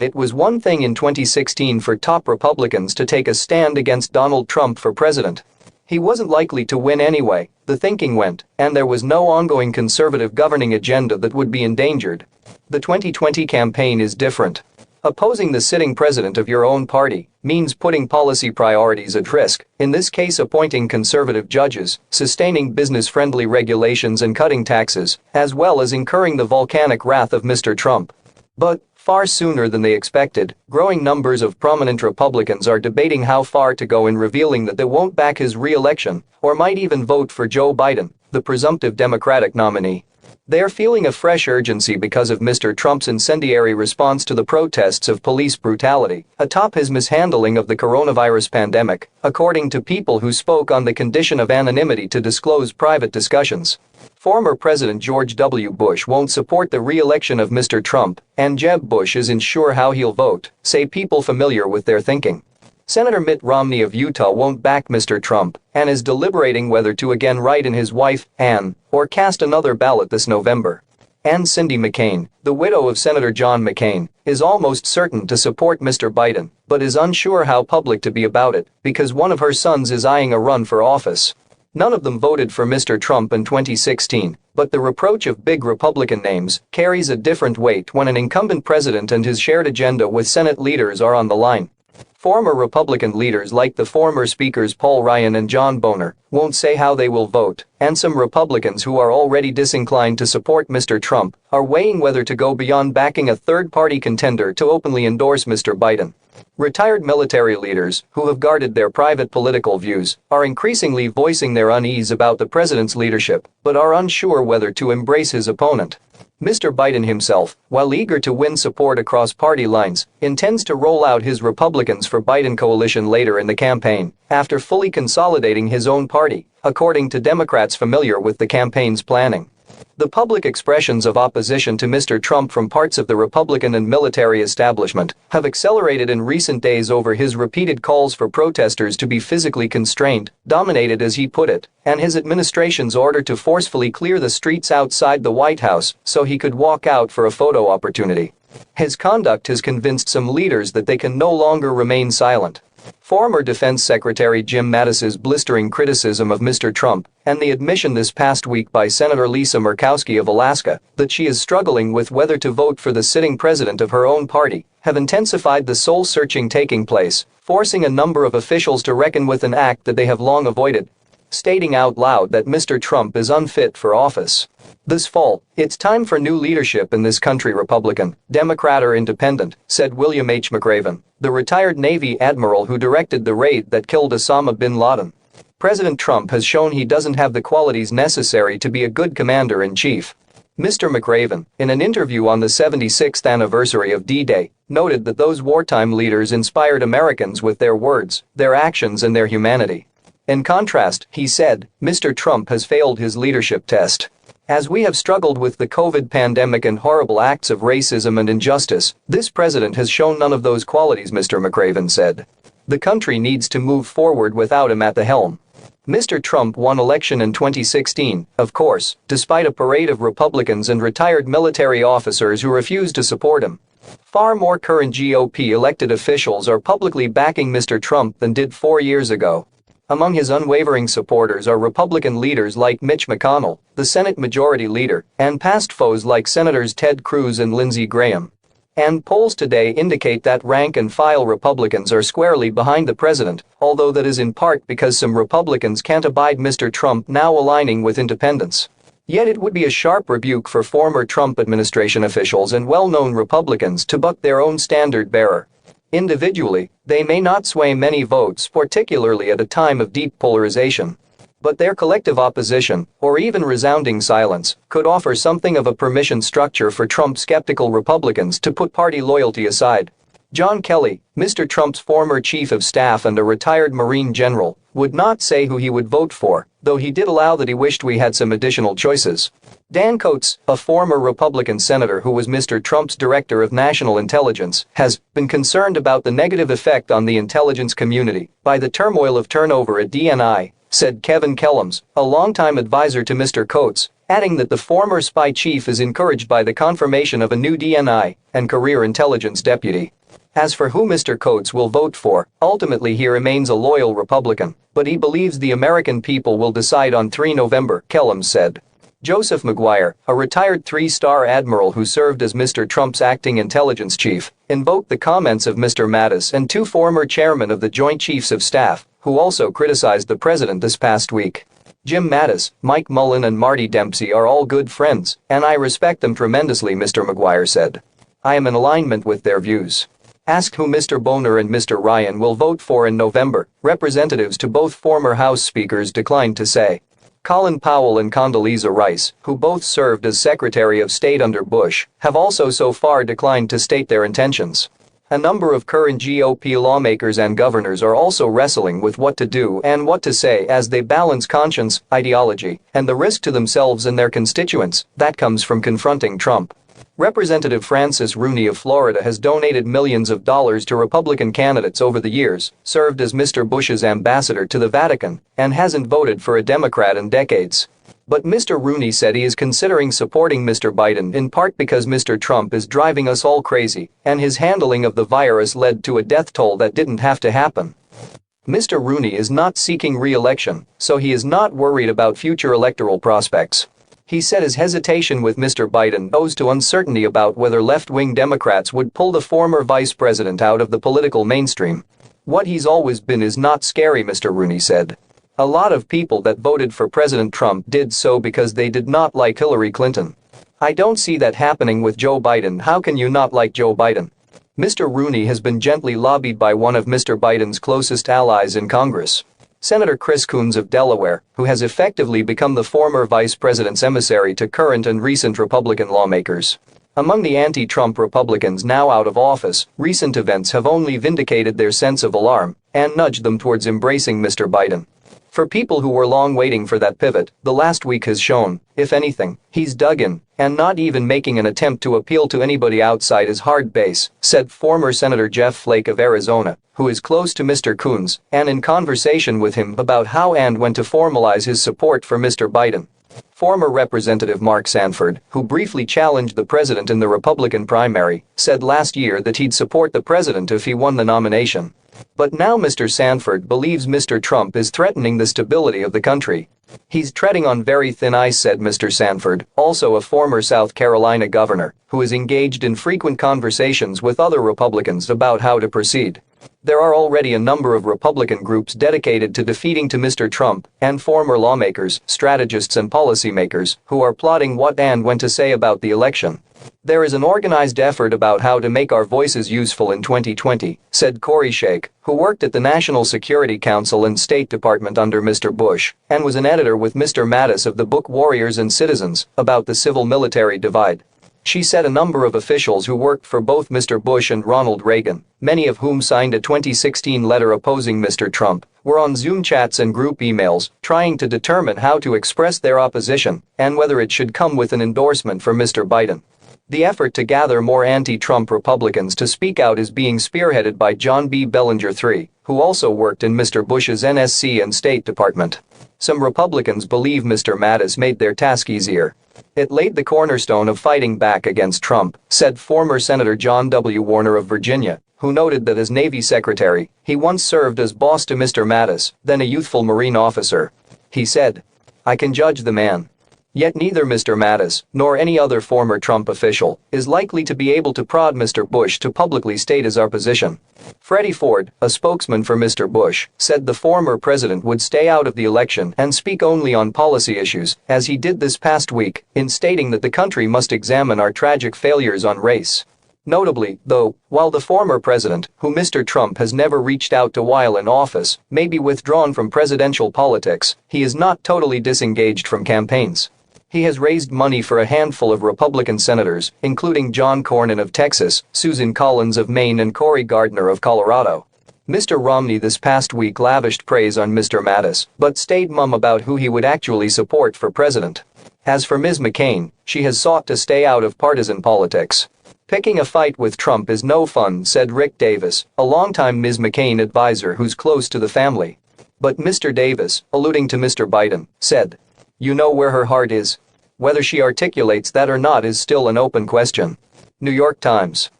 It was one thing in 2016 for top Republicans to take a stand against Donald Trump for president. He wasn't likely to win anyway, the thinking went, and there was no ongoing conservative governing agenda that would be endangered. The 2020 campaign is different. Opposing the sitting president of your own party means putting policy priorities at risk, in this case appointing conservative judges, sustaining business-friendly regulations and cutting taxes, as well as incurring the volcanic wrath of Mr. Trump. But, far sooner than they expected, growing numbers of prominent Republicans are debating how far to go in revealing that they won't back his re-election, or might even vote for Joe Biden, the presumptive Democratic nominee. They are feeling a fresh urgency because of Mr. Trump's incendiary response to the protests of police brutality atop his mishandling of the coronavirus pandemic, according to people who spoke on the condition of anonymity to disclose private discussions. Former President George W. Bush won't support the re-election of Mr. Trump, and Jeb Bush isn't sure how he'll vote, say people familiar with their thinking. Senator Mitt Romney of Utah won't back Mr. Trump and is deliberating whether to again write in his wife, Ann, or cast another ballot this November. And Cindy McCain, the widow of Senator John McCain, is almost certain to support Mr. Biden, but is unsure how public to be about it because one of her sons is eyeing a run for office. None of them voted for Mr. Trump in 2016, but the reproach of big Republican names carries a different weight when an incumbent president and his shared agenda with Senate leaders are on the line. Former Republican leaders like the former Speakers Paul Ryan and John Boehner won't say how they will vote, and some Republicans who are already disinclined to support Mr. Trump are weighing whether to go beyond backing a third-party contender to openly endorse Mr. Biden. Retired military leaders, who have guarded their private political views, are increasingly voicing their unease about the president's leadership, but are unsure whether to embrace his opponent. Mr. Biden himself, while eager to win support across party lines, intends to roll out his Republicans for Biden coalition later in the campaign, after fully consolidating his own party, according to Democrats familiar with the campaign's planning. The public expressions of opposition to Mr. Trump from parts of the Republican and military establishment have accelerated in recent days over his repeated calls for protesters to be physically constrained, dominated as he put it, and his administration's order to forcefully clear the streets outside the White House so he could walk out for a photo opportunity. His conduct has convinced some leaders that they can no longer remain silent. Former Defense Secretary Jim Mattis's blistering criticism of Mr. Trump and the admission this past week by Senator Lisa Murkowski of Alaska that she is struggling with whether to vote for the sitting president of her own party have intensified the soul-searching taking place, forcing a number of officials to reckon with an act that they have long avoided, stating out loud that Mr. Trump is unfit for office. This fall, it's time for new leadership in this country, Republican, Democrat or Independent, said William H. McRaven, the retired Navy admiral who directed the raid that killed Osama bin Laden. President Trump has shown he doesn't have the qualities necessary to be a good commander-in-chief. Mr. McRaven, in an interview on the 76th anniversary of D-Day, noted that those wartime leaders inspired Americans with their words, their actions and their humanity. In contrast, he said, Mr. Trump has failed his leadership test. As we have struggled with the COVID pandemic and horrible acts of racism and injustice, this president has shown none of those qualities, Mr. McRaven said. The country needs to move forward without him at the helm. Mr. Trump won election in 2016, of course, despite a parade of Republicans and retired military officers who refused to support him. Far more current GOP elected officials are publicly backing Mr. Trump than did 4 years ago. Among his unwavering supporters are Republican leaders like Mitch McConnell, the Senate Majority Leader, and past foes like Senators Ted Cruz and Lindsey Graham. And polls today indicate that rank-and-file Republicans are squarely behind the president, although that is in part because some Republicans can't abide Mr. Trump now aligning with independents. Yet it would be a sharp rebuke for former Trump administration officials and well-known Republicans to buck their own standard-bearer. Individually, they may not sway many votes, particularly at a time of deep polarization. But their collective opposition, or even resounding silence, could offer something of a permission structure for Trump-skeptical Republicans to put party loyalty aside. John Kelly, Mr. Trump's former chief of staff and a retired Marine general, would not say who he would vote for, though he did allow that he wished we had some additional choices. Dan Coats, a former Republican senator who was Mr. Trump's director of national intelligence, has been concerned about the negative effect on the intelligence community by the turmoil of turnover at DNI, said Kevin Kellums, a longtime advisor to Mr. Coats, adding that the former spy chief is encouraged by the confirmation of a new DNI and career intelligence deputy. As for who Mr. Coates will vote for, ultimately he remains a loyal Republican, but he believes the American people will decide on 3 November, Kellum said. Joseph Maguire, a retired three-star admiral who served as Mr. Trump's acting intelligence chief, invoked the comments of Mr. Mattis and 2 former chairmen of the Joint Chiefs of Staff, who also criticized the president this past week. Jim Mattis, Mike Mullen and Marty Dempsey are all good friends, and I respect them tremendously, Mr. Maguire said. I am in alignment with their views. Asked who Mr. Boner and Mr. Ryan will vote for in November, representatives to both former House speakers declined to say. Colin Powell and Condoleezza Rice, who both served as Secretary of State under Bush, have also so far declined to state their intentions. A number of current GOP lawmakers and governors are also wrestling with what to do and what to say as they balance conscience, ideology, and the risk to themselves and their constituents that comes from confronting Trump. Representative Francis Rooney of Florida has donated millions of dollars to Republican candidates over the years, served as Mr. Bush's ambassador to the Vatican, and hasn't voted for a Democrat in decades. But Mr. Rooney said he is considering supporting Mr. Biden in part because Mr. Trump is driving us all crazy, and his handling of the virus led to a death toll that didn't have to happen. Mr. Rooney is not seeking re-election, so he is not worried about future electoral prospects. He said his hesitation with Mr. Biden owes to uncertainty about whether left-wing Democrats would pull the former vice president out of the political mainstream. What he's always been is not scary, Mr. Rooney said. A lot of people that voted for President Trump did so because they did not like Hillary Clinton. I don't see that happening with Joe Biden. How can you not like Joe Biden? Mr. Rooney has been gently lobbied by one of Mr. Biden's closest allies in Congress. Senator Chris Coons of Delaware, who has effectively become the former vice president's emissary to current and recent Republican lawmakers. Among the anti-Trump Republicans now out of office, recent events have only vindicated their sense of alarm and nudged them towards embracing Mr. Biden. For people who were long waiting for that pivot, the last week has shown, if anything, he's dug in and not even making an attempt to appeal to anybody outside his hard base, said former Senator Jeff Flake of Arizona, who is close to Mr. Coons and in conversation with him about how and when to formalize his support for Mr. Biden. Former Representative Mark Sanford, who briefly challenged the president in the Republican primary, said last year that he'd support the president if he won the nomination. But now Mr. Sanford believes Mr. Trump is threatening the stability of the country. He's treading on very thin ice, said Mr. Sanford, also a former South Carolina governor, who is engaged in frequent conversations with other Republicans about how to proceed. There are already a number of Republican groups dedicated to defeating to Mr. Trump, and former lawmakers, strategists and policymakers who are plotting what and when to say about the election. There is an organized effort about how to make our voices useful in 2020, said Corey Shake, who worked at the National Security Council and State Department under Mr. Bush and was an editor with Mr. Mattis of the book Warriors and Citizens about the civil-military divide. She said a number of officials who worked for both Mr. Bush and Ronald Reagan, many of whom signed a 2016 letter opposing Mr. Trump, were on Zoom chats and group emails trying to determine how to express their opposition and whether it should come with an endorsement for Mr. Biden. The effort to gather more anti-Trump Republicans to speak out is being spearheaded by John B. Bellinger III, who also worked in Mr. Bush's NSC and State Department. Some Republicans believe Mr. Mattis made their task easier. It laid the cornerstone of fighting back against Trump, said former Senator John W. Warner of Virginia, who noted that as Navy Secretary, he once served as boss to Mr. Mattis, then a youthful Marine officer. He said, "I can judge the man." Yet neither Mr. Mattis nor any other former Trump official is likely to be able to prod Mr. Bush to publicly state his opposition. Freddie Ford, a spokesman for Mr. Bush, said the former president would stay out of the election and speak only on policy issues, as he did this past week, in stating that the country must examine our tragic failures on race. Notably, though, while the former president, who Mr. Trump has never reached out to while in office, may be withdrawn from presidential politics, he is not totally disengaged from campaigns. He has raised money for a handful of Republican senators, including John Cornyn of Texas, Susan Collins of Maine and Cory Gardner of Colorado. Mr. Romney this past week lavished praise on Mr. Mattis, but stayed mum about who he would actually support for president. As for Ms. McCain, she has sought to stay out of partisan politics. Picking a fight with Trump is no fun, said Rick Davis, a longtime Ms. McCain advisor who's close to the family. But Mr. Davis, alluding to Mr. Biden, said, "You know where her heart is. Whether she articulates that or not is still an open question. New York Times.